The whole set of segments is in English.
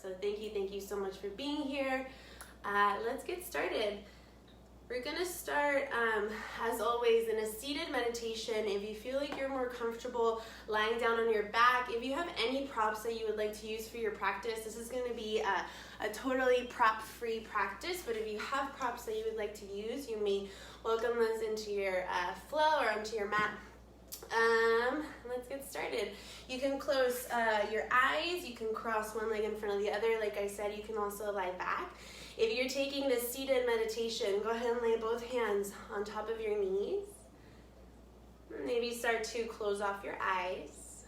So thank you so much for being here. Let's get started. We're gonna start, as always, in a seated meditation. If you feel like you're more comfortable lying down on your back, if you have any props that you would like to use for your practice, this is gonna be a totally prop-free practice, but if you have props that you would like to use, you may welcome those into your flow or onto your mat. Let's get started. You can close your eyes, you can cross one leg in front of the other. Like I said, you can also lie back. If you're taking this seated meditation, go ahead and lay both hands on top of your knees. Maybe start to close off your eyes.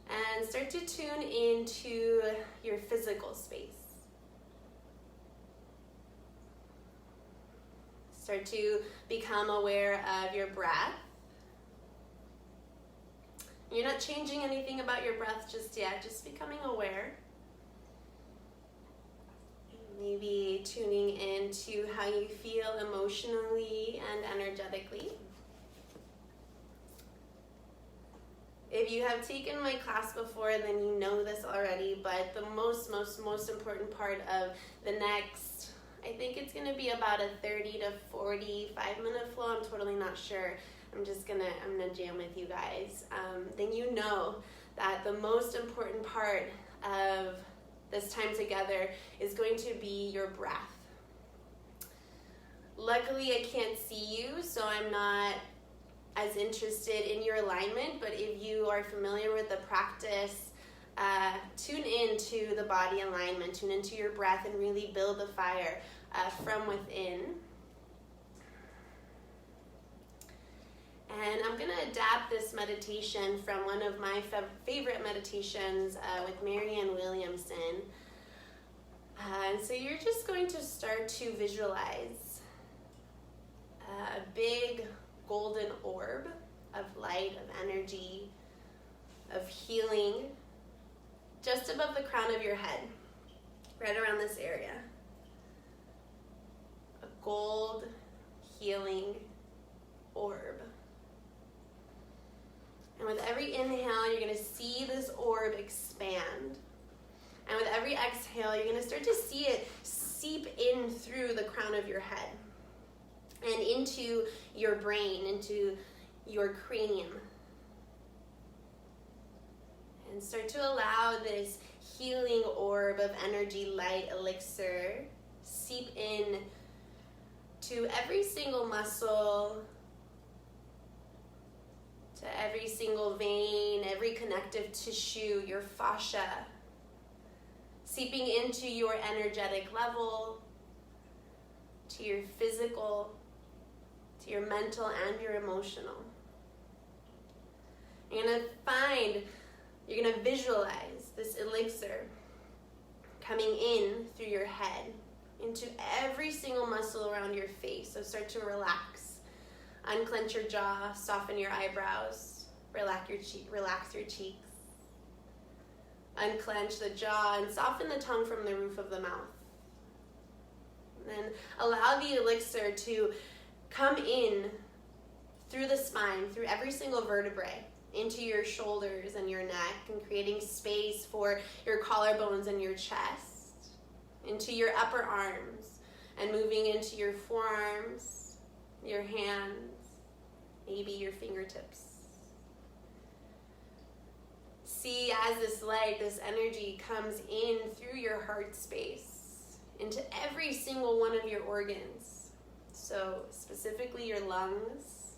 And start to tune into your physical space. Start to become aware of your breath. You're not changing anything about your breath just yet, just becoming aware. Maybe tuning into how you feel emotionally and energetically. If you have taken my class before, then you know this already, but the most important part of the next, I think it's going to be about a 30 to 45 minute flow. I'm totally not sure. I'm gonna jam with you guys. Then you know that the most important part of this time together is going to be your breath. Luckily, I can't see you, so I'm not as interested in your alignment, but if you are familiar with the practice, tune into the body alignment, tune into your breath, and really build the fire from within. And I'm going to adapt this meditation from one of my favorite meditations with Marianne Williamson. And so you're just going to start to visualize a big golden orb of light, of energy, of healing, just above the crown of your head, right around this area. A gold healing orb. And with every inhale, you're going to see this orb expand. And with every exhale, you're going to start to see it seep in through the crown of your head and into your brain, into your cranium. And start to allow this healing orb of energy, light, elixir seep in to every single muscle, to every single vein, every connective tissue, your fascia, seeping into your energetic level, to your physical, to your mental and your emotional. You're going to visualize this elixir coming in through your head, into every single muscle around your face. So start to relax. Unclench your jaw, soften your eyebrows, relax your cheeks. Unclench the jaw and soften the tongue from the roof of the mouth. And then allow the elixir to come in through the spine, through every single vertebrae, into your shoulders and your neck, and creating space for your collarbones and your chest, into your upper arms, and moving into your forearms, your hands, maybe your fingertips. See as this light, this energy comes in through your heart space, into every single one of your organs. So specifically your lungs,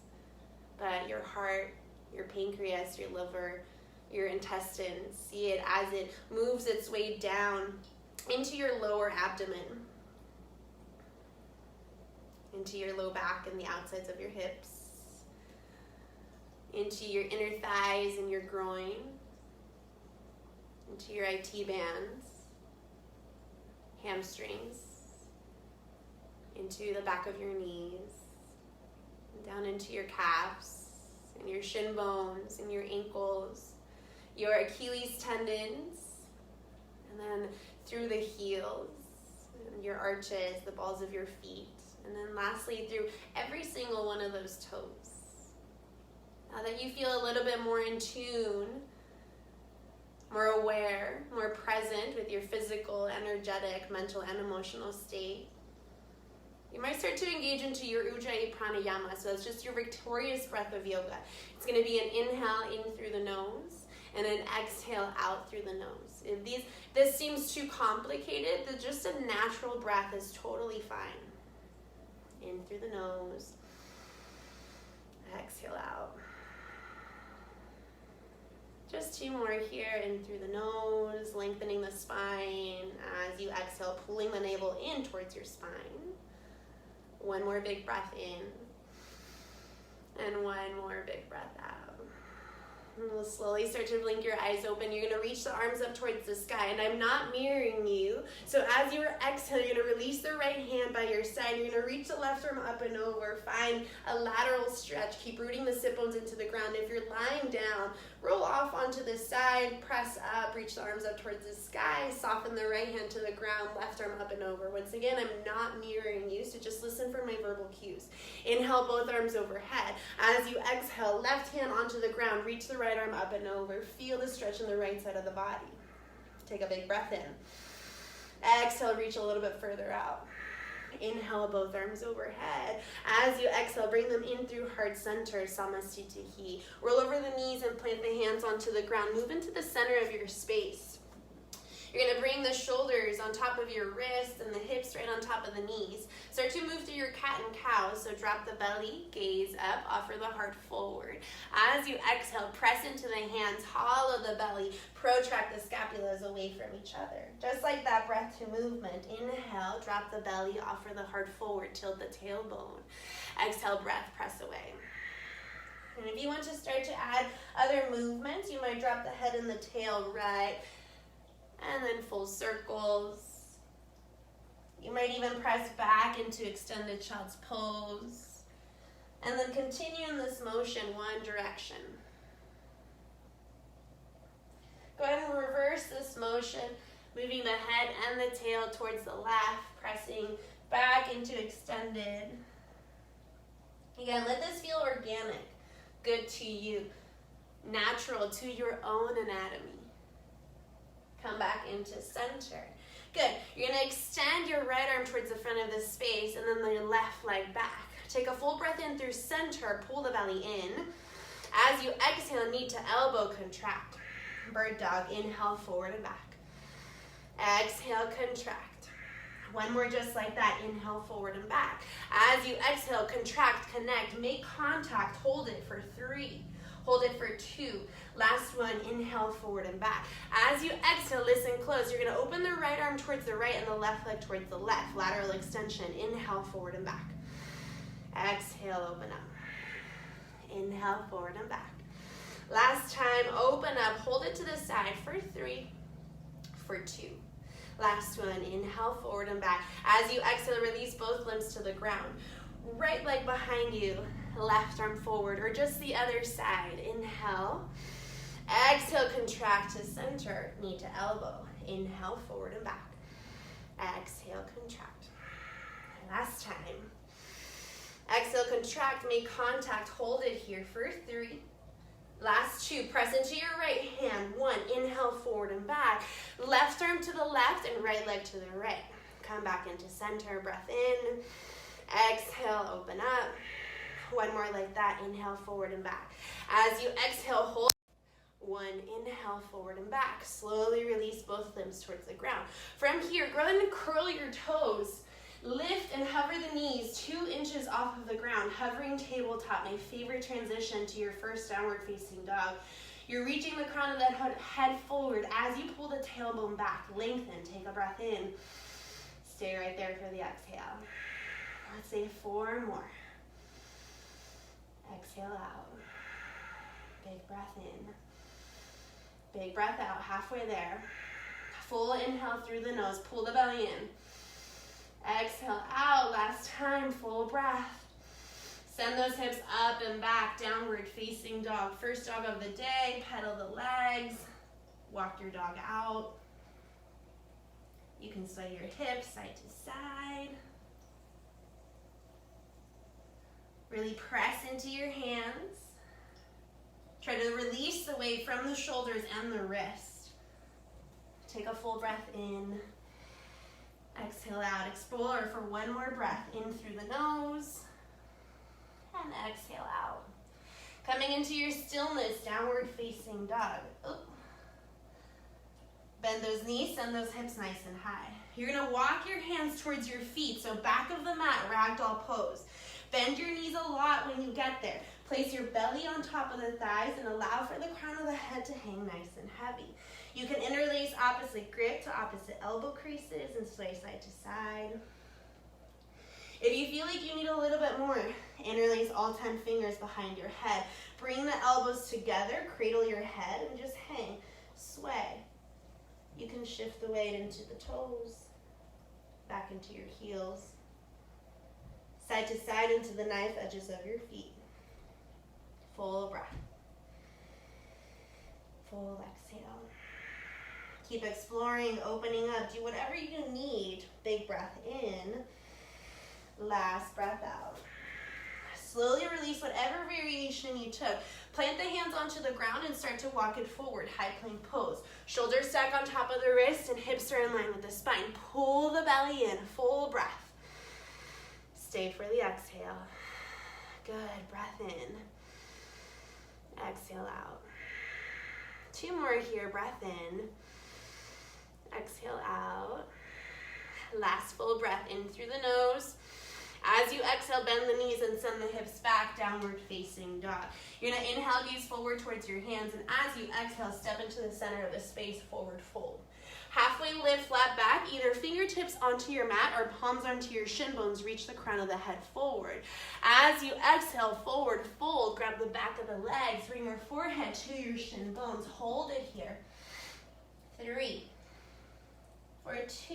but your heart, your pancreas, your liver, your intestines. See it as it moves its way down into your lower abdomen, into your low back and the outsides of your hips, into your inner thighs and your groin, into your IT bands, hamstrings, into the back of your knees, and down into your calves, and your shin bones, and your ankles, your Achilles tendons, and then through the heels, and your arches, the balls of your feet, and then lastly through every single one of those toes. Now that you feel a little bit more in tune more aware, more present with your physical, energetic, mental, and emotional state. You might start to engage into your Ujjayi pranayama, so it's just your victorious breath of yoga. It's going to be an inhale in through the nose and an exhale out through the nose. If this seems too complicated, then just a natural breath is totally fine. In through the nose, exhale out. Just 2 more here, in through the nose, lengthening the spine as you exhale, pulling the navel in towards your spine. 1 more big breath in, and 1 more big breath out. And we'll slowly start to blink your eyes open. You're going to reach the arms up towards the sky, and I'm not mirroring you. So as you exhale, you're going to release the right hand by your side. You're going to reach the left arm up and over. Find a lateral stretch. Keep rooting the sit bones into the ground. If you're lying down, roll off onto the side, press up, reach the arms up towards the sky, soften the right hand to the ground, left arm up and over. Once again, I'm not mirroring you, so just listen for my verbal cues. Inhale, both arms overhead. As you exhale, left hand onto the ground, reach the right arm up and over. Feel the stretch on the right side of the body. Take a big breath in. Exhale, reach a little bit further out. Inhale, both arms overhead. As you exhale, bring them in through heart center, Samastitihi. Roll over the knees and plant the hands onto the ground. Move into the center of your space. You're going to bring the shoulders on top of your wrists and the hips right on top of the knees. Start to move through your cat and cow. So drop the belly, gaze up, offer the heart forward. As you exhale, press into the hands, hollow the belly, protract the scapulas away from each other. Just like that breath to movement. Inhale, drop the belly, offer the heart forward, tilt the tailbone. Exhale, breath, press away. And if you want to start to add other movements, you might drop the head and the tail right, and then full circles. You might even press back into extended child's pose. And then continue in this motion, one direction. Go ahead and reverse this motion, moving the head and the tail towards the left, pressing back into extended. Again, let this feel organic, good to you, natural to your own anatomy. Come back into center. Good. You're going to extend your right arm towards the front of the space and then your left leg back. Take a full breath in through center. Pull the belly in. As you exhale, knee to elbow, contract. Bird dog. Inhale, forward and back. Exhale, contract. 1 more just like that. Inhale, forward and back. As you exhale, contract, connect, make contact. Hold it for 3. Hold it for 2. Last one, inhale, forward and back. As you exhale, listen close. You're going to open the right arm towards the right and the left leg towards the left. Lateral extension. Inhale, forward and back. Exhale, open up. Inhale, forward and back. Last time, open up. Hold it to the side for 3, for 2. Last one, inhale, forward and back. As you exhale, release both limbs to the ground. Right leg behind you, left arm forward, or just the other side. Inhale. Exhale, contract to center, knee to elbow. Inhale, forward and back. Exhale, contract. Last time. Exhale, contract, make contact, hold it here for 3. Last 2, press into your right hand. 1, inhale, forward and back. Left arm to the left and right leg to the right. Come back into center, breath in. Exhale, open up. 1 more like that, inhale, forward and back. As you exhale, hold. 1, inhale, forward and back. Slowly release both limbs towards the ground. From here, go ahead and curl your toes. Lift and hover the knees 2 inches off of the ground. Hovering tabletop, my favorite transition to your first downward facing dog. You're reaching the crown of that head forward. As you pull the tailbone back, lengthen, take a breath in. Stay right there for the exhale. Let's say 4 more. Exhale out. Big breath in. Big breath out, halfway there. Full inhale through the nose, pull the belly in. Exhale out, last time, full breath. Send those hips up and back, downward facing dog. First dog of the day, pedal the legs, walk your dog out. You can sway your hips side to side. Really press into your hands. Try to release the weight from the shoulders and the wrist. Take a full breath in. Exhale out. Explore for one more breath. In through the nose. And exhale out. Coming into your stillness, downward facing dog. Oh. Bend those knees, send those hips nice and high. You're gonna walk your hands towards your feet, so back of the mat, ragdoll pose. Bend your knees a lot when you get there. Place your belly on top of the thighs and allow for the crown of the head to hang nice and heavy. You can interlace opposite grip to opposite elbow creases and sway side to side. If you feel like you need a little bit more, interlace all 10 fingers behind your head. Bring the elbows together, cradle your head, and just hang. Sway. You can shift the weight into the toes, back into your heels, side to side into the knife edges of your feet. Full breath. Full exhale. Keep exploring, opening up. Do whatever you need. Big breath in. Last breath out. Slowly release whatever variation you took. Plant the hands onto the ground and start to walk it forward. High plank pose. Shoulders stack on top of the wrist and hips are in line with the spine. Pull the belly in. Full breath. Stay for the exhale. Good. Breath in. Exhale out. 2 more here. Breath in. Exhale out. Last full breath in through the nose. As you exhale, bend the knees and send the hips back, downward facing dog. You're gonna inhale, gaze forward towards your hands, and as you exhale, step into the center of the space, forward fold. Halfway lift, flat back, either fingertips onto your mat or palms onto your shin bones, reach the crown of the head forward. As you exhale, forward fold, grab the back of the legs, bring your forehead to your shin bones, hold it here. 3, for 2,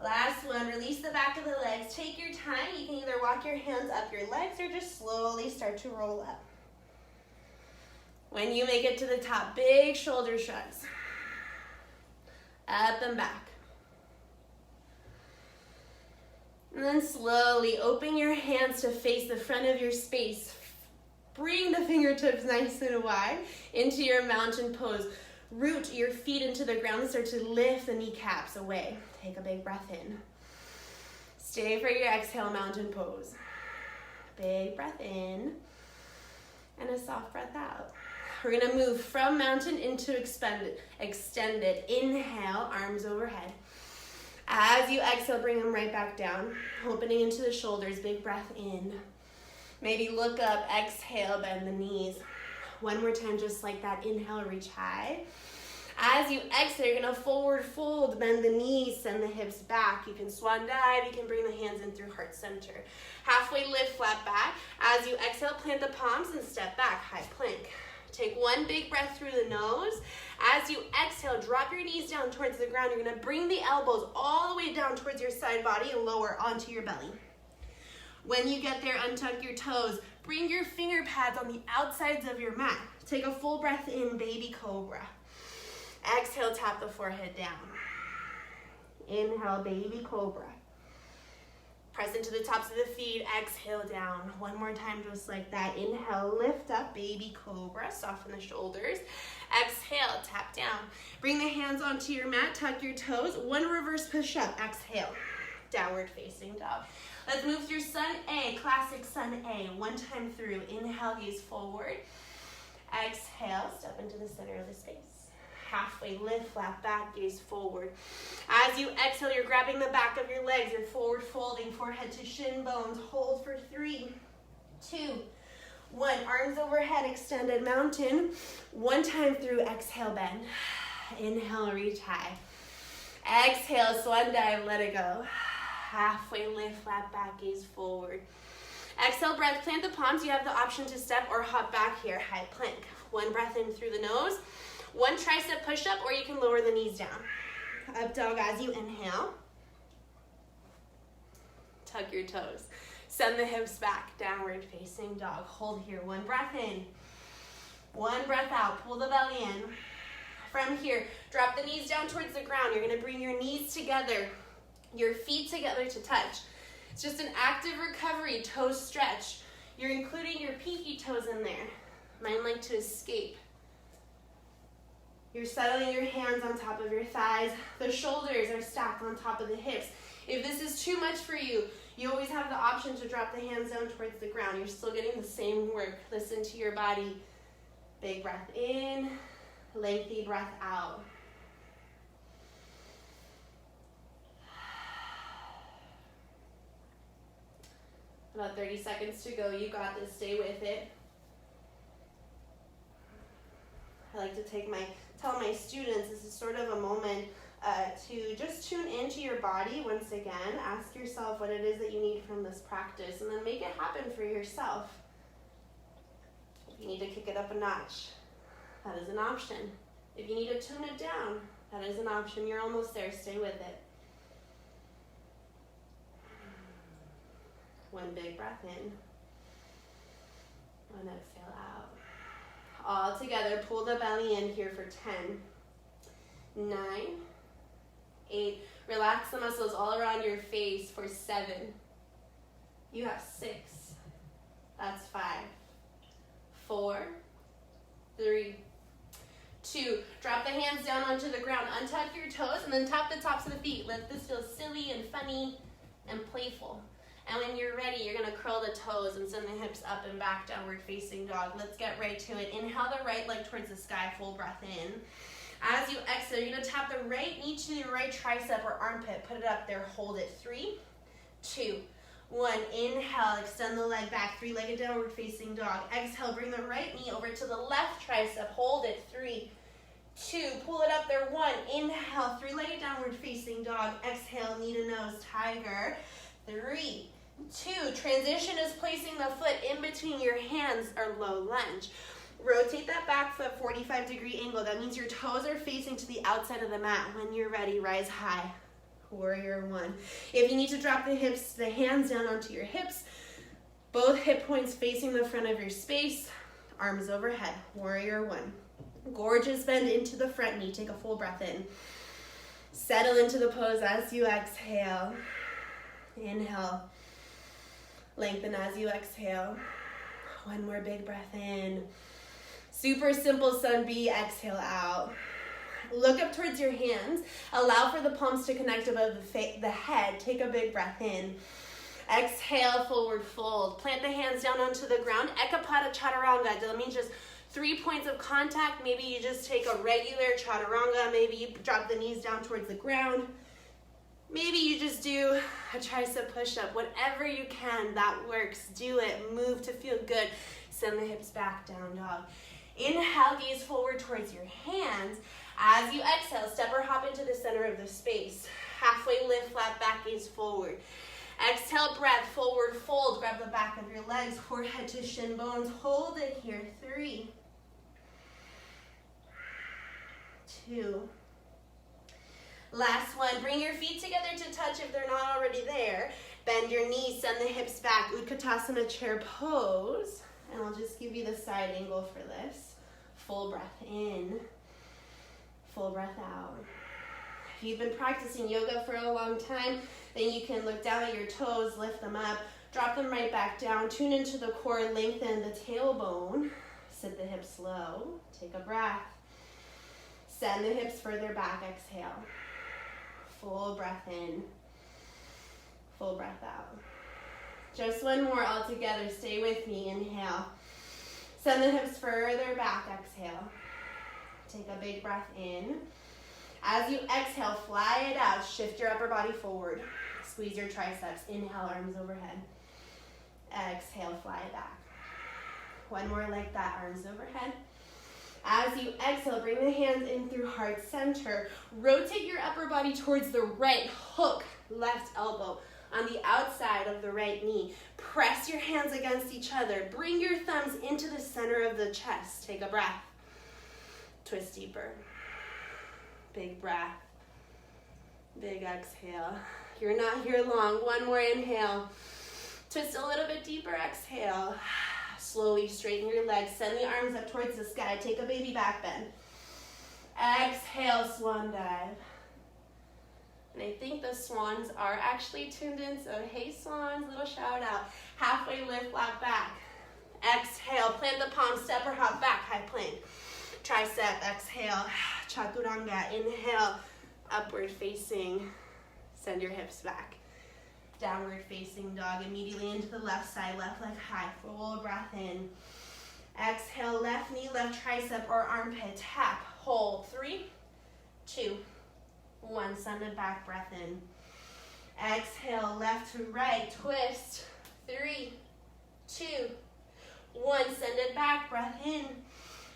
last one, release the back of the legs. Take your time. You can either walk your hands up your legs or just slowly start to roll up. When you make it to the top, big shoulder shrugs. Up and back. And then slowly open your hands to face the front of your space. Bring the fingertips nice and wide into your mountain pose. Root your feet into the ground and start to lift the kneecaps away. Take a big breath in. Stay for your exhale, mountain pose. Big breath in and a soft breath out. We're gonna move from mountain into extended. Inhale, arms overhead. As you exhale, bring them right back down. Opening into the shoulders, big breath in. Maybe look up, exhale, bend the knees. One more time, just like that. Inhale, reach high. As you exhale, you're gonna forward fold, bend the knees, send the hips back. You can swan dive, you can bring the hands in through heart center. Halfway lift, flat back. As you exhale, plant the palms and step back, high plank. Take one big breath through the nose. As you exhale, drop your knees down towards the ground. You're gonna bring the elbows all the way down towards your side body and lower onto your belly. When you get there, untuck your toes. Bring your finger pads on the outsides of your mat. Take a full breath in, baby cobra. Exhale, tap the forehead down. Inhale, baby cobra. Press into the tops of the feet, exhale down. One more time, just like that. Inhale, lift up, baby cobra. Soften the shoulders. Exhale, tap down. Bring the hands onto your mat, tuck your toes. One reverse push up, exhale. Downward facing dog. Let's move through Sun A, classic Sun A. One time through, inhale, gaze forward. Exhale, step into the center of the space. Halfway lift, flat back, gaze forward. As you exhale, you're grabbing the back of your legs. You're forward folding, forehead to shin bones. Hold for 3, 2, 1. Arms overhead, extended mountain. One time through, exhale, bend. Inhale, reach high. Exhale, swan dive, let it go. Halfway lift, flat back, gaze forward. Exhale, breath, plant the palms. You have the option to step or hop back here, high plank. One breath in through the nose. One tricep push-up, or you can lower the knees down. Up dog as you inhale. Tuck your toes. Send the hips back, downward facing dog. Hold here, one breath in. One breath out, pull the belly in. From here, drop the knees down towards the ground. You're gonna bring your knees together, your feet together to touch. It's just an active recovery, toes stretch. You're including your pinky toes in there. Mine like to escape. You're settling your hands on top of your thighs. The shoulders are stacked on top of the hips. If this is too much for you, you always have the option to drop the hands down towards the ground. You're still getting the same work. Listen to your body. Big breath in, lengthy breath out. About 30 seconds to go. You got this. Stay with it. I like to tell my students this is sort of a moment to just tune into your body once again. Ask yourself what it is that you need from this practice, and then make it happen for yourself. If you need to kick it up a notch, that is an option. If you need to tune it down, that is an option. You're almost there. Stay with it. One big breath in. One exhale out. All together, pull the belly in here for 10, 9, 8. Relax the muscles all around your face for 7. You have 6. That's 5, 4, 3, 2. Drop the hands down onto the ground. Untuck your toes and then tap the tops of the feet. Let this feel silly and funny and playful. And when you're ready, you're going to curl the toes and send the hips up and back, downward facing dog. Let's get right to it. Inhale the right leg towards the sky, full breath in. As you exhale, you're going to tap the right knee to your right tricep or armpit. Put it up there, hold it. 3, 2, 1. Inhale, extend the leg back, 3-legged downward facing dog. Exhale, bring the right knee over to the left tricep. Hold it. 3, 2, pull it up there. 1, inhale, 3-legged downward facing dog. Exhale, knee to nose, tiger. 3, 2, transition is placing the foot in between your hands or low lunge. Rotate that back foot 45-degree angle. That means your toes are facing to the outside of the mat. When you're ready, rise high. Warrior 1. If you need to drop the hands down onto your hips, both hip points facing the front of your space, arms overhead. Warrior 1. Gorgeous bend into the front knee. Take a full breath in. Settle into the pose as you exhale. Inhale. Lengthen as you exhale. One more big breath in. Super simple sun B. Exhale out. Look up towards your hands. Allow for the palms to connect above the head. Take a big breath in. Exhale, forward fold. Plant the hands down onto the ground. Ekapada chaturanga. That means just 3 points of contact. Maybe you just take a regular chaturanga. Maybe you drop the knees down towards the ground. Maybe you just do a tricep push-up. Whatever you can, that works. Do it. Move to feel good. Send the hips back, down dog. Inhale, gaze forward towards your hands. As you exhale, step or hop into the center of the space. Halfway lift, flat back, gaze forward. Exhale, breath, forward fold. Grab the back of your legs, forehead to shin bones. Hold it here. 3, 2. Last one. Bring your feet together to touch if they're not already there. Bend your knees, send the hips back. Utkatasana chair pose. And I'll just give you the side angle for this. Full breath in. Full breath out. If you've been practicing yoga for a long time, then you can look down at your toes, lift them up, drop them right back down, tune into the core, lengthen the tailbone, sit the hips low, take a breath, send the hips further back, exhale. Full breath in, full breath out. Just one more all together, stay with me, inhale. Send the hips further back, exhale. Take a big breath in. As you exhale, fly it out. Shift your upper body forward. Squeeze your triceps. Inhale, arms overhead. Exhale, fly it back. One more like that, arms overhead. As you exhale, bring the hands in through heart center. Rotate your upper body towards the right. Hook left elbow on the outside of the right knee. Press your hands against each other. Bring your thumbs into the center of the chest. Take a breath. Twist deeper. Big breath. Big exhale. You're not here long. One more inhale. Twist a little bit deeper. Exhale. Slowly straighten your legs. Send the arms up towards the sky. Take a baby back bend. Exhale, swan dive. And I think the swans are actually tuned in, so hey swans, little shout out. Halfway lift, flat back. Exhale, plant the palms, step or hop back, high plank. Tricep, exhale. chaturanga. Inhale, upward facing. Send your hips back. Downward facing dog. Immediately into the left side, left leg high. Full breath in. Exhale, left knee, left tricep or armpit. Tap, hold. 3, 2, 1. Send it back, breath in. Exhale, left to right, twist. 3, 2, 1. Send it back, breath in.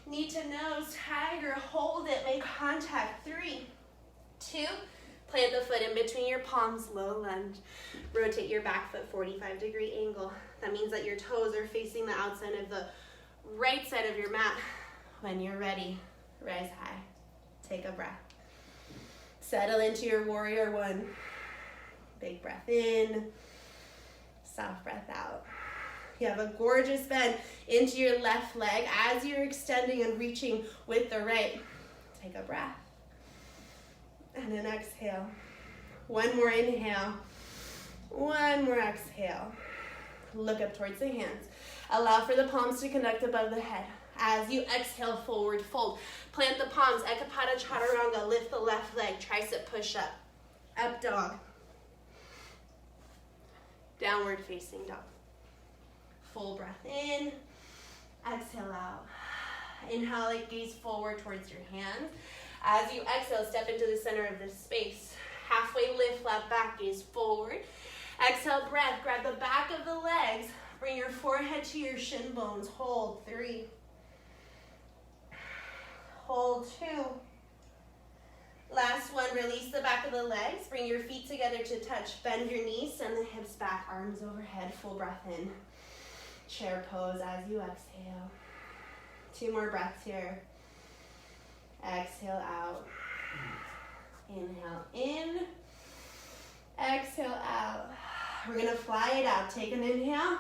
Knee to nose, tiger, hold it, make contact. 3, 2, plant the foot in between your palms, low lunge. Rotate your back foot 45-degree angle. That means that your toes are facing the outside of the right side of your mat. When you're ready, rise high. Take a breath. Settle into your warrior one. Big breath in, soft breath out. You have a gorgeous bend into your left leg as you're extending and reaching with the right. Take a breath. And an exhale. One more inhale. One more exhale. Look up towards the hands. Allow for the palms to connect above the head. As you exhale, forward fold. Plant the palms, Ekapada Chaturanga. Lift the left leg, tricep push up. Up dog. Downward facing dog. Full breath in. Exhale out. Inhale, like gaze forward towards your hands. As you exhale, step into the center of this space. Halfway lift, flat back, gaze forward. Exhale, breath. Grab the back of the legs. Bring your forehead to your shin bones. Hold. 3. Hold. 2. Last one, release the back of the legs. Bring your feet together to touch. Bend your knees, send the hips back, arms overhead. Full breath in. Chair pose as you exhale. 2 more breaths here. Exhale out. Inhale in. Exhale out. We're going to fly it out. Take an inhale.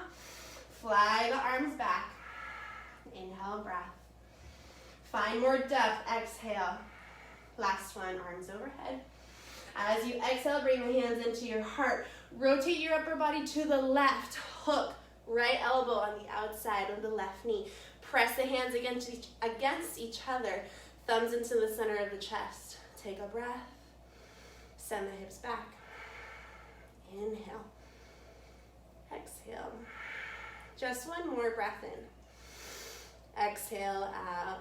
Fly the arms back. Inhale, breath. Find more depth. Exhale. Last one, arms overhead. As you exhale, bring the hands into your heart. Rotate your upper body to the left. Hook right elbow on the outside of the left knee. Press the hands against each other. Thumbs into the center of the chest. Take a breath. Send the hips back. Inhale. Exhale. Just one more breath in. Exhale out.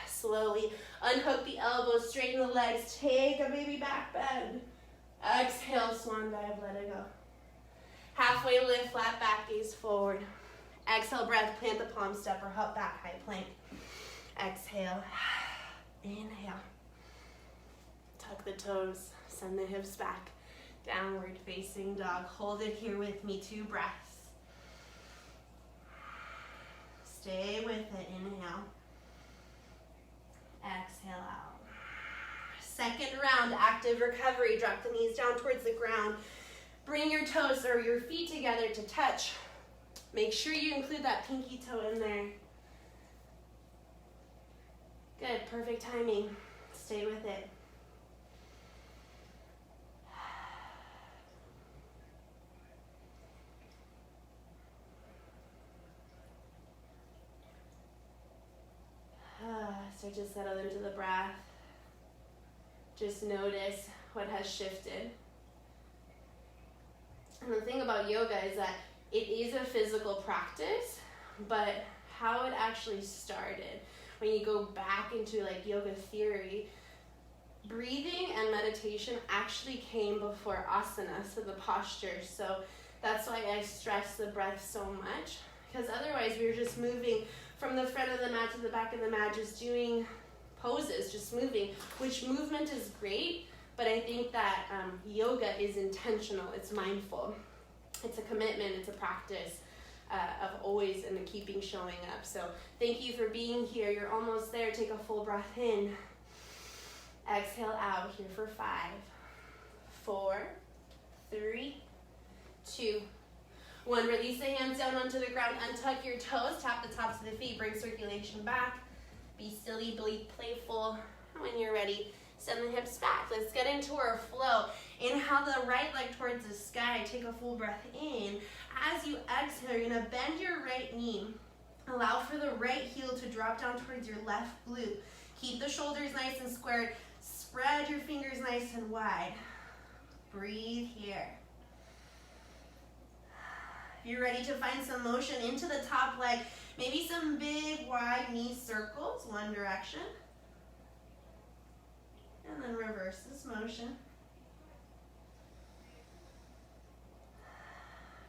Slowly unhook the elbows, straighten the legs, take a baby back bend. Exhale, swan dive, let it go. Halfway lift, flat back, gaze forward. Exhale, breath, plant the palm, step or hop back, high plank. Exhale, inhale. Tuck the toes, send the hips back. Downward facing dog. Hold it here with me, 2 breaths. Stay with it, inhale. Exhale out. Second round, active recovery. Drop the knees down towards the ground. Bring your toes or your feet together to touch. Make sure you include that pinky toe in there. Good, perfect timing. Stay with it. Start to settle into the breath. Just notice what has shifted. And the thing about yoga is that it is a physical practice, but how it actually started, when you go back into like yoga theory, breathing and meditation actually came before asana, so the posture. So that's why I stress the breath so much, because otherwise we're just moving from the front of the mat to the back of the mat, just doing poses, just moving, which movement is great, but I think that yoga is intentional, it's mindful. It's a commitment, it's a practice of always and keeping showing up. So thank you for being here. You're almost there. Take a full breath in. Exhale out here for 5, 4, 3, 2, 1. Release the hands down onto the ground. Untuck your toes. Tap the tops of the feet. Bring circulation back. Be silly, be playful. When you're ready, send the hips back. Let's get into our flow. Inhale the right leg towards the sky. Take a full breath in. As you exhale, you're going to bend your right knee. Allow for the right heel to drop down towards your left glute. Keep the shoulders nice and squared. Spread your fingers nice and wide. Breathe here. If you're ready to find some motion into the top leg, maybe some big wide knee circles, one direction. And then reverse this motion.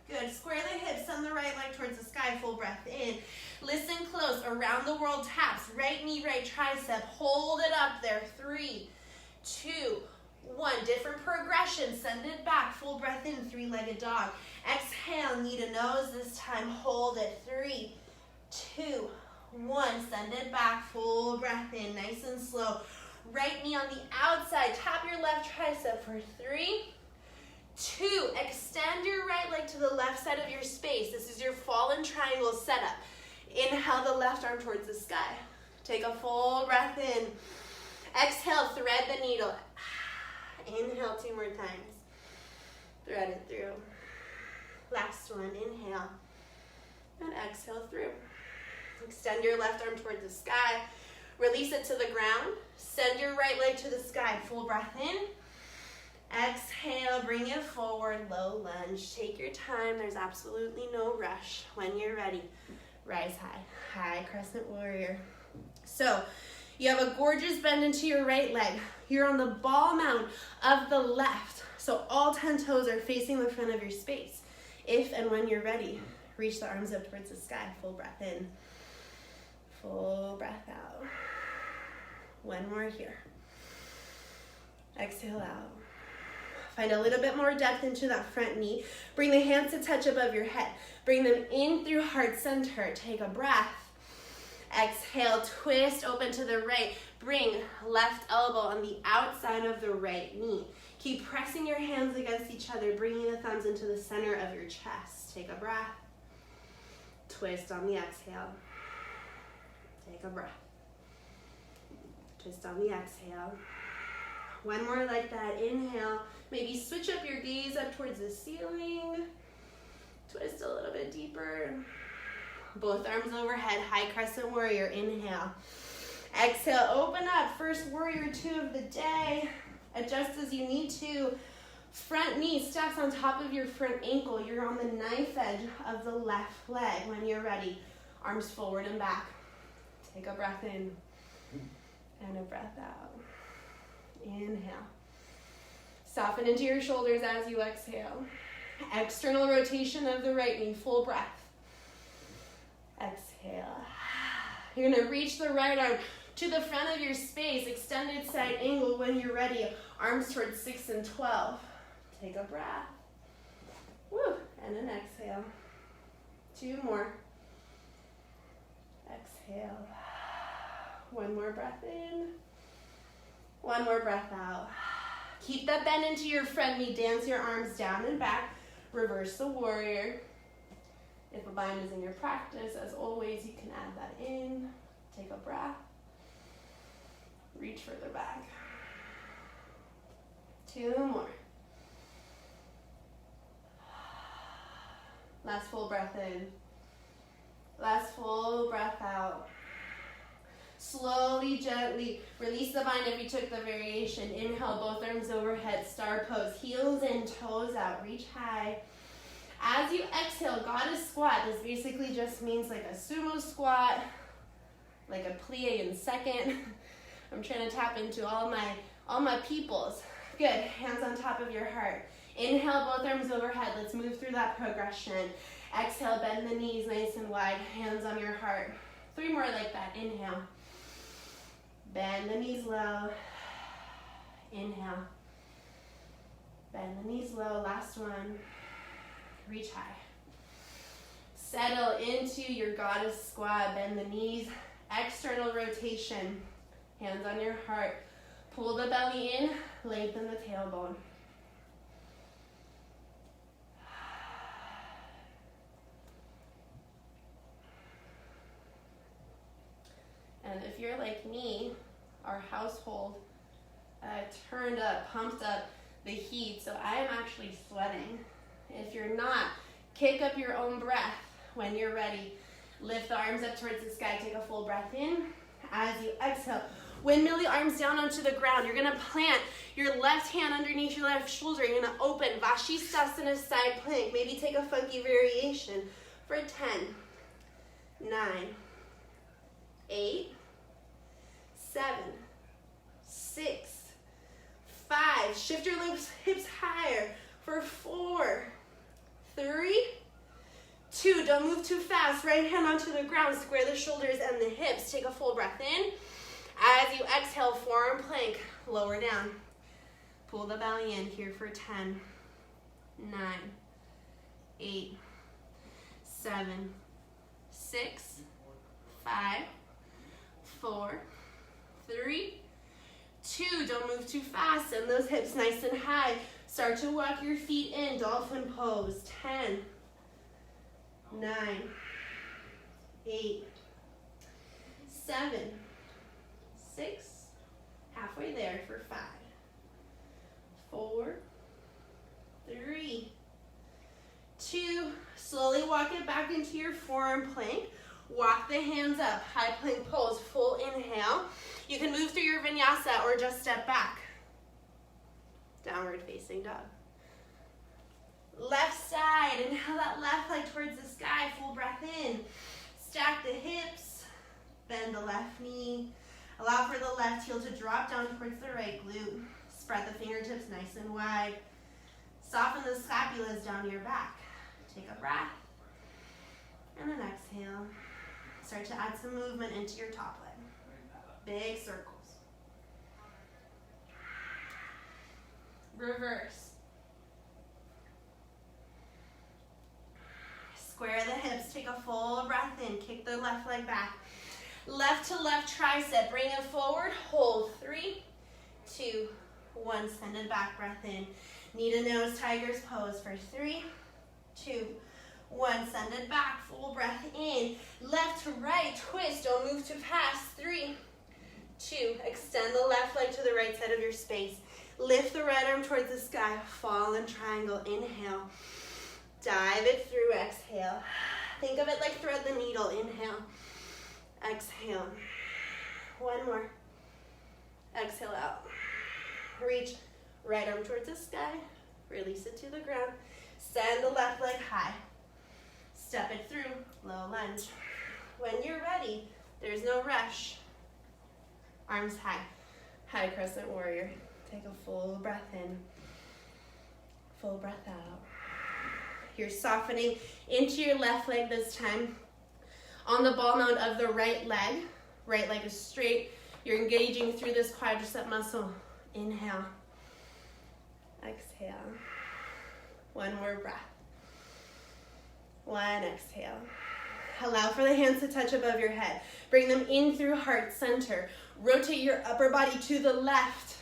Good. Square the hips, send the right leg towards the sky, full breath in. Listen close, around the world taps, right knee, right tricep, hold it up there. 3, 2, 1. Different progression, send it back, full breath in, three-legged dog. Exhale, knee to nose this time, hold it. 3, 2, 1. Send it back, full breath in, nice and slow. Right knee on the outside, tap your left tricep for 3, 2, extend your right leg to the left side of your space. This is your fallen triangle setup. Inhale the left arm towards the sky. Take a full breath in. Exhale, thread the needle. Inhale 2 more times. Thread it through. Last one, inhale. And exhale through. Extend your left arm towards the sky. Release it to the ground. Send your right leg to the sky. Full breath in. Exhale, bring it forward, low lunge. Take your time, there's absolutely no rush. When you're ready, rise high. High crescent warrior. So, you have a gorgeous bend into your right leg. You're on the ball mount of the left. So all 10 toes are facing the front of your space. If and when you're ready, reach the arms up towards the sky. Full breath in. Full breath out. One more here. Exhale out. Find a little bit more depth into that front knee. Bring the hands to touch above your head. Bring them in through heart center. Take a breath. Exhale, twist, open to the right. Bring left elbow on the outside of the right knee. Keep pressing your hands against each other, bringing the thumbs into the center of your chest. Take a breath. Twist on the exhale. Take a breath. Twist on the exhale. One more like that. Inhale. Maybe switch up your gaze up towards the ceiling. Twist a little bit deeper. Both arms overhead. High crescent warrior. Inhale. Exhale. Open up. First warrior 2 of the day. Adjust as you need to. Front knee steps on top of your front ankle. You're on the knife edge of the left leg. When you're ready, arms forward and back. Take a breath in and a breath out. Inhale. Soften into your shoulders as you exhale. External rotation of the right knee, full breath. Exhale. You're going to reach the right arm to the front of your space, extended side angle. When you're ready, arms towards 6 and 12. Take a breath. Woo, and an exhale. 2 more. Exhale. One more breath in. One more breath out. Keep that bend into your front knee. Dance your arms down and back. Reverse the warrior. If a bind is in your practice, as always, you can add that in. Take a breath. Reach further back. 2 more. Last full breath in. Last full breath out. Slowly, gently release the bind if you took the variation. Inhale, both arms overhead, star pose. Heels in, toes out, reach high. As you exhale, goddess squat. This basically just means like a sumo squat, like a plie in second. I'm trying to tap into all my peoples. Good, hands on top of your heart. Inhale, both arms overhead. Let's move through that progression. Exhale, bend the knees nice and wide, hands on your heart. 3 more like that. Inhale. Bend the knees low. Inhale. Bend the knees low. Last one. Reach high. Settle into your goddess squat. Bend the knees. External rotation. Hands on your heart. Pull the belly in. Lengthen the tailbone. And if you're like me, our household turned up, pumped up the heat, so I am actually sweating. If you're not, kick up your own breath when you're ready. Lift the arms up towards the sky, take a full breath in. As you exhale, Windmill the arms down onto the ground. You're gonna plant your left hand underneath your left shoulder. You're gonna open Vashisthasana side plank. Maybe take a funky variation for 10, 9, 8, 7, 6, 5. Shift your hips higher for 4, 3, 2. Don't move too fast. Right hand onto the ground. Square the shoulders and the hips. Take a full breath in. As you exhale, forearm plank, lower down. Pull the belly in here for 10, 9, 8, 7, 6, 5, 4, 3, 2. Don't move too fast. Send those hips nice and high. Start to walk your feet in, dolphin pose. 10, 9, 8, 7, 6, halfway there for 5, 4, 3, 2. Slowly walk it back into your forearm plank. Walk the hands up, high plank pose, full inhale. You can move through your vinyasa or just step back. Downward facing dog. Left side, inhale that left leg towards the sky, full breath in. Stack the hips, bend the left knee. Allow for the left heel to drop down towards the right glute. Spread the fingertips nice and wide. Soften the scapulas down to your back. Take a breath. And an exhale. Start to add some movement into your top leg. Big circles. Reverse. Square the hips. Take a full breath in. Kick the left leg back. Left to left tricep, bring it forward, hold, 3, 2, 1, send it back, breath in. Knee to nose, tiger's pose for 3, 2, 1, send it back, full breath in. Left to right, twist, don't move too fast, 3, 2, extend the left leg to the right side of your space. Lift the right arm towards the sky, fall in triangle, inhale. Dive it through, exhale. Think of it like thread the needle, inhale. Exhale. One more. Exhale out. Reach right arm towards the sky. Release it to the ground. Send the left leg high. Step it through. Low lunge. When you're ready, there's no rush. Arms high. High crescent warrior. Take a full breath in. Full breath out. You're softening into your left leg this time. On the ball mount of the right leg is straight. You're engaging through this quadricep muscle. Inhale. Exhale. One more breath. One exhale. Allow for the hands to touch above your head. Bring them in through heart center. Rotate your upper body to the left.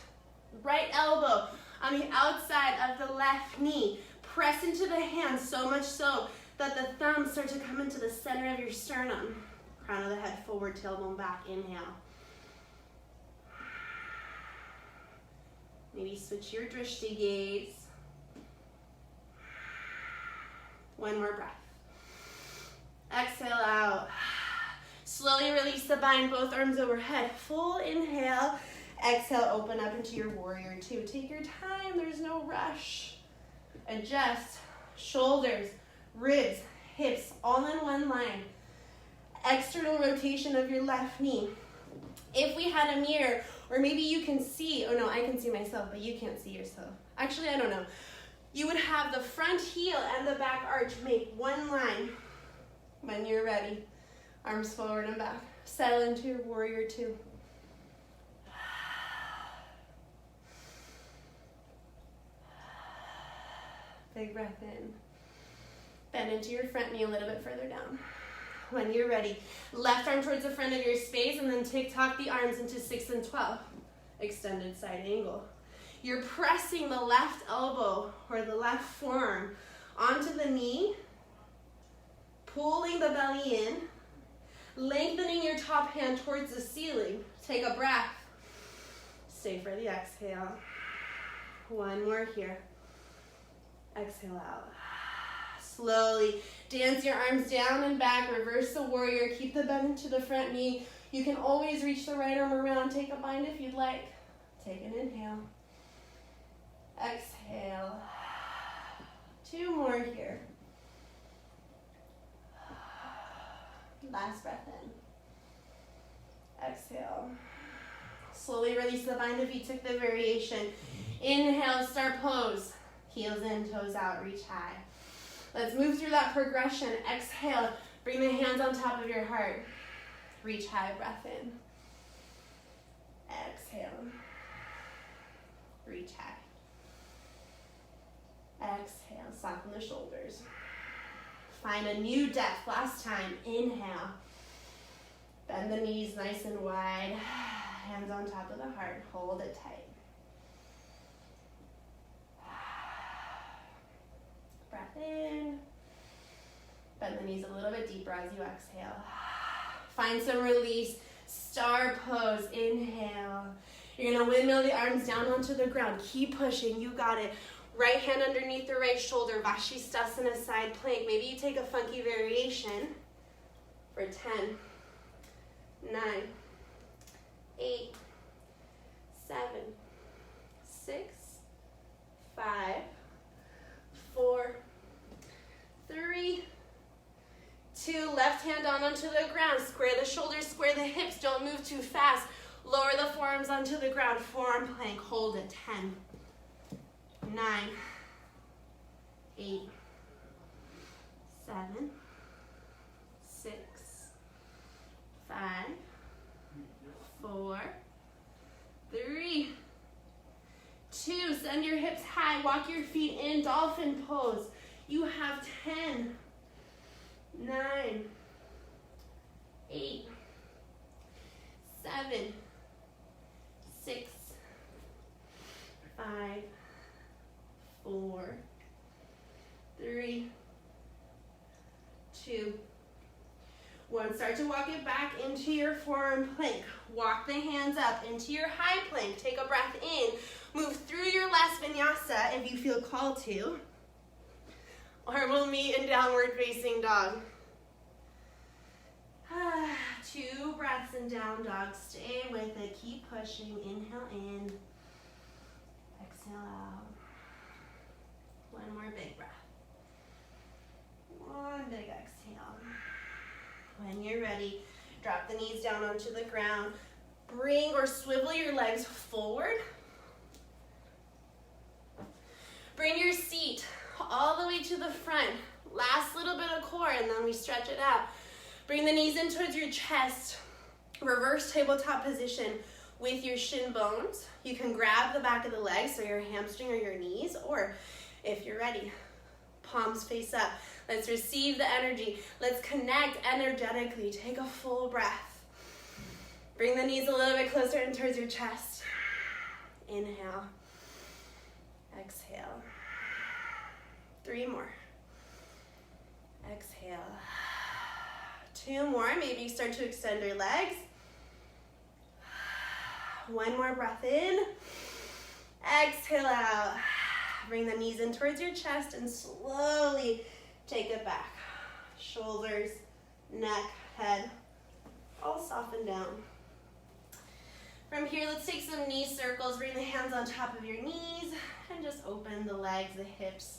Right elbow on the outside of the left knee. Press into the hands, so much so that the thumbs start to come into the center of your sternum. Crown of the head forward, tailbone back, inhale. Maybe switch your drishti gaze. One more breath. Exhale out. Slowly release the bind, both arms overhead. Full inhale. Exhale, open up into your warrior two. Take your time, there's no rush. Adjust, shoulders, ribs, hips, all in one line. External rotation of your left knee. If we had a mirror, or maybe you can see, oh no, I can see myself, but you can't see yourself. Actually, I don't know. You would have the front heel and the back arch make one line. When you're ready, arms forward and back. Settle into your warrior two. Big breath in. Bend into your front knee a little bit further down. When you're ready, left arm towards the front of your space and then tuck the arms into 6 and 12. Extended side angle. You're pressing the left elbow or the left forearm onto the knee, pulling the belly in, lengthening your top hand towards the ceiling. Take a breath. Stay for the exhale. One more here. Exhale out. Slowly dance your arms down and back, reverse the warrior, keep the bend into the front knee. You can always reach the right arm around, take a bind if you'd like. Take an inhale. Exhale. 2 more here. Last breath in. Exhale. Slowly release the bind if you took the variation. Inhale, start pose. Heels in, toes out, reach high. Let's move through that progression. Exhale, bring the hands on top of your heart. Reach high, breath in. Exhale. Reach high. Exhale, soften the shoulders. Find a new depth. Last time, inhale. Bend the knees nice and wide. Hands on top of the heart. Hold it tight. Breath in. Bend the knees a little bit deeper as you exhale. Find some release. Star pose. Inhale. You're going to windmill the arms down onto the ground. Keep pushing. You got it. Right hand underneath the right shoulder. Vashisthasana side plank. Maybe you take a funky variation for 10, 9, 8, 7, 6, 5, 4, 3, 2. Left hand down onto the ground. Square the shoulders, square the hips. Don't move too fast. Lower the forearms onto the ground. Forearm plank. Hold it. 10, 9, 8, 7, 6, 5, 4, 3, 2. Send your hips high. Walk your feet in. Dolphin pose. You have 10, 9, 8, 7, 6, 5, 4, 3, 2, 1. Start to walk it back into your forearm plank. Walk the hands up into your high plank. Take a breath in. Move through your last vinyasa if you feel called to. Or we'll meet in downward facing dog. 2 breaths in down dog. Stay with it. Keep pushing. Inhale in. Exhale out. 1 more big breath. 1 big exhale. When you're ready, drop the knees down onto the ground. Bring or swivel your legs forward. Bring your seat all the way to the front. Last little bit of core, and then we stretch it out. Bring the knees in towards your chest. Reverse tabletop position with your shin bones. You can grab the back of the legs, so your hamstring or your knees, or if you're ready, palms face up. Let's receive the energy. Let's connect energetically. Take a full breath. Bring the knees a little bit closer in towards your chest. Inhale. Exhale. 3 more. Exhale. 2 more. Maybe start to extend your legs. 1 more breath in. Exhale out. Bring the knees in towards your chest and slowly take it back. Shoulders, neck, head, all soften down. From here, let's take some knee circles. Bring the hands on top of your knees and just open the legs, the hips.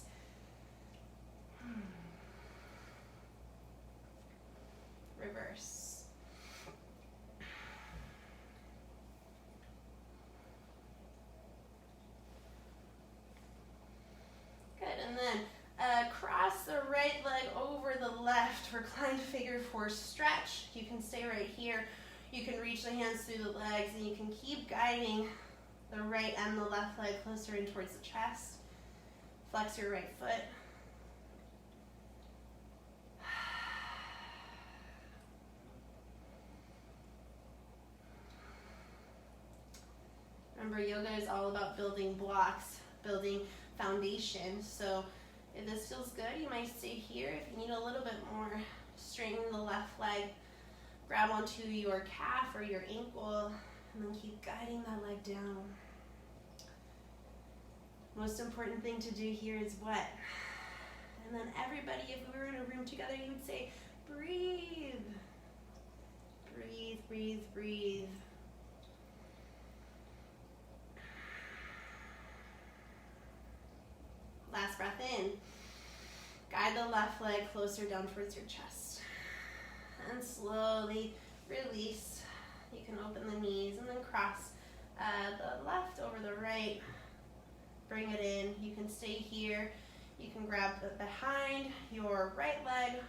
Reverse. Good, and then cross the right leg over the left, reclined figure 4 stretch. You can stay right here. You can reach the hands through the legs, and you can keep guiding the right and the left leg closer in towards the chest. Flex your right foot. Remember, yoga is all about building blocks, building foundation. So if this feels good, you might stay here. If you need a little bit more, straighten the left leg, grab onto your calf or your ankle, and then keep guiding that leg down. Most important thing to do here is what? And then everybody, if we were in a room together, you would say, breathe. Breathe, breathe, breathe. Last breath in. Guide the left leg closer down towards your chest. And slowly release. You can open the knees and then cross the left over the right. Bring it in. You can stay here. You can grab behind your right leg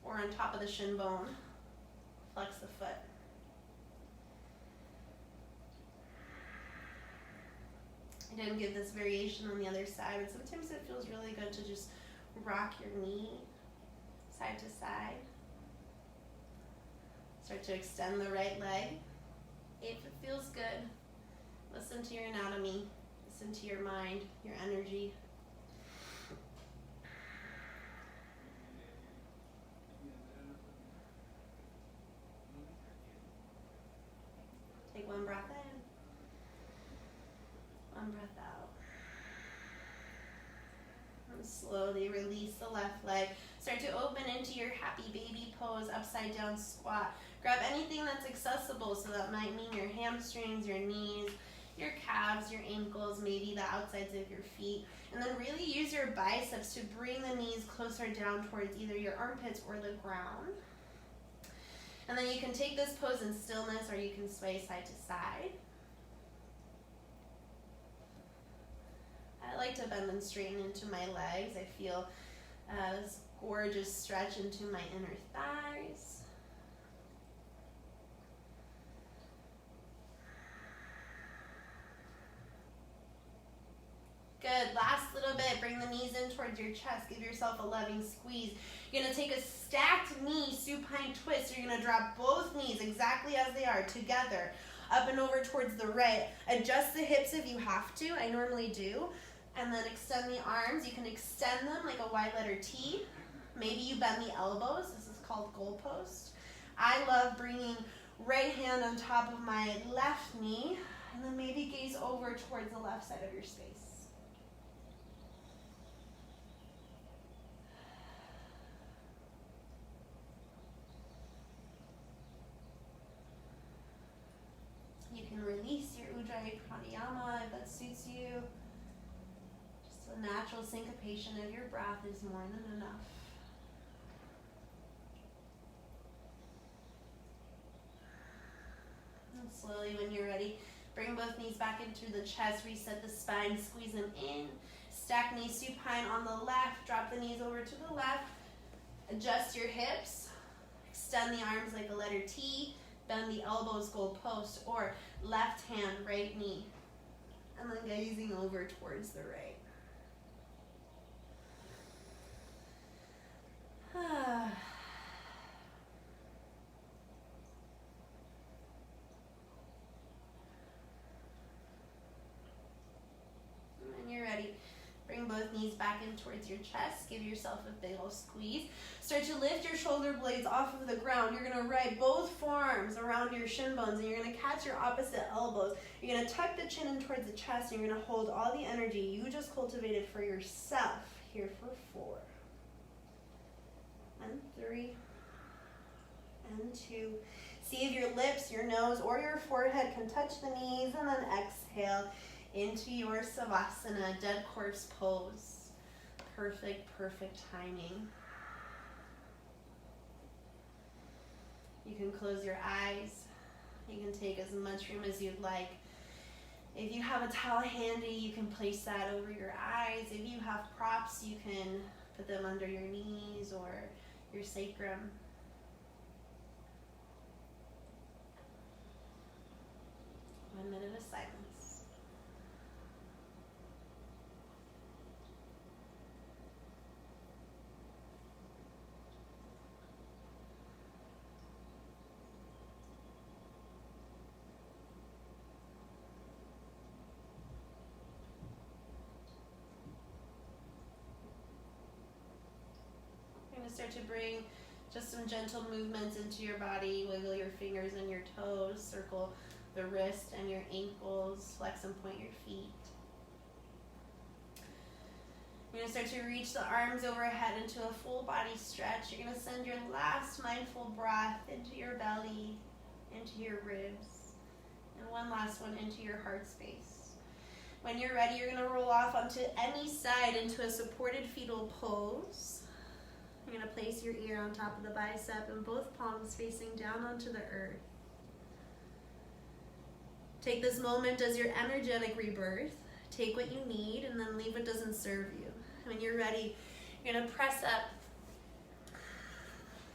or on top of the shin bone. Flex the foot. I didn't give this variation on the other side, but sometimes it feels really good to just rock your knee side to side. Start to extend the right leg. If it feels good, listen to your anatomy, listen to your mind, your energy. Take one breath in, one breath out. And slowly release the left leg. Start to open into your happy baby pose, upside down squat. Grab anything that's accessible, so that might mean your hamstrings, your knees, your calves, your ankles, maybe the outsides of your feet. And then really use your biceps to bring the knees closer down towards either your armpits or the ground. And then you can take this pose in stillness, or you can sway side to side. I like to bend and straighten into my legs. I feel this gorgeous stretch into my inner thighs. Good. Last little bit. Bring the knees in towards your chest. Give yourself a loving squeeze. You're going to take a stacked knee supine twist. You're going to drop both knees exactly as they are together, up and over towards the right. Adjust the hips if you have to. I normally do. And then extend the arms. You can extend them like a wide letter T. Maybe you bend the elbows. This is called goalpost. I love bringing right hand on top of my left knee, and then maybe gaze over towards the left side of your space. You can release your Ujjayi Pranayama if that suits you. Just a natural syncopation of your breath is more than enough. And slowly, when you're ready, bring both knees back into the chest, reset the spine, squeeze them in. Stack knees supine on the left, drop the knees over to the left. Adjust your hips, extend the arms like a letter T. Bend the elbows, goalpost, or left hand, right knee. And then gazing over towards the right. When you're ready, bring both knees back in towards your chest. Give yourself a big old squeeze. Start to lift your shoulder blades off of the ground. You're going to ride both forearms around your shin bones, and you're going to catch your opposite elbows. You're going to tuck the chin in towards the chest, and you're going to hold all the energy you just cultivated for yourself here for 4 and 3 and 2. See if your lips, your nose, or your forehead can touch the knees, and then exhale into your Savasana, dead corpse pose. Perfect, perfect timing. You can close your eyes. You can take as much room as you'd like. If you have a towel handy, you can place that over your eyes. If you have props, you can put them under your knees or your sacrum. One minute of silence. Start to bring just some gentle movements into your body. Wiggle your fingers and your toes. Circle the wrist and your ankles. Flex and point your feet. You're going to start to reach the arms overhead into a full body stretch. You're going to send your last mindful breath into your belly, into your ribs, and one last one into your heart space. When you're ready, you're going to roll off onto any side into a supported fetal pose. You're going to place your ear on top of the bicep and both palms facing down onto the earth. Take this moment as your energetic rebirth. Take what you need and then leave what doesn't serve you. When you're ready, you're going to press up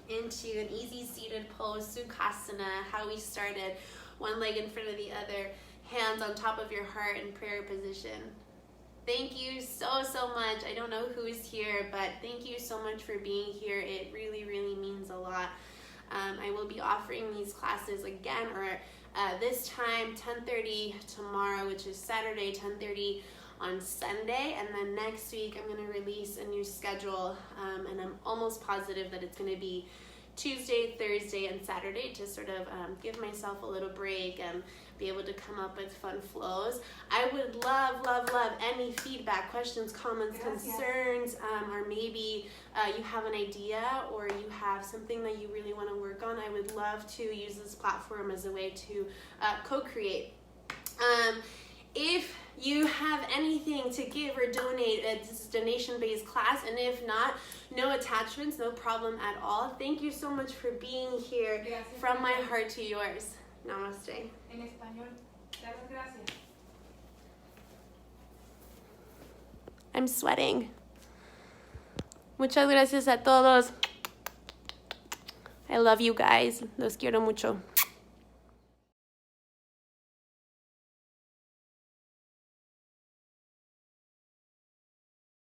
into an easy seated pose, Sukhasana, how we started. One leg in front of the other, hands on top of your heart in prayer position. Thank you so much. I don't know who's here, but thank you so much for being here. It really, really means a lot. I will be offering these classes again, or this time, 10:30 tomorrow, which is Saturday, 10:30 on Sunday, and then next week I'm going to release a new schedule, and I'm almost positive that it's going to be Tuesday, Thursday, and Saturday to sort of give myself a little break and be able to come up with fun flows. I would love any feedback, questions, comments, concerns, or maybe you have an idea or you have something that you really want to work on. I would love to use this platform as a way to co-create. If you have anything to give or donate, it's a donation-based class, and if not, no attachments, no problem at all. Thank you so much for being here. Gracias. From my heart to yours. Namaste. En español. Muchas gracias. I'm sweating. Muchas gracias a todos. I love you guys. Los quiero mucho.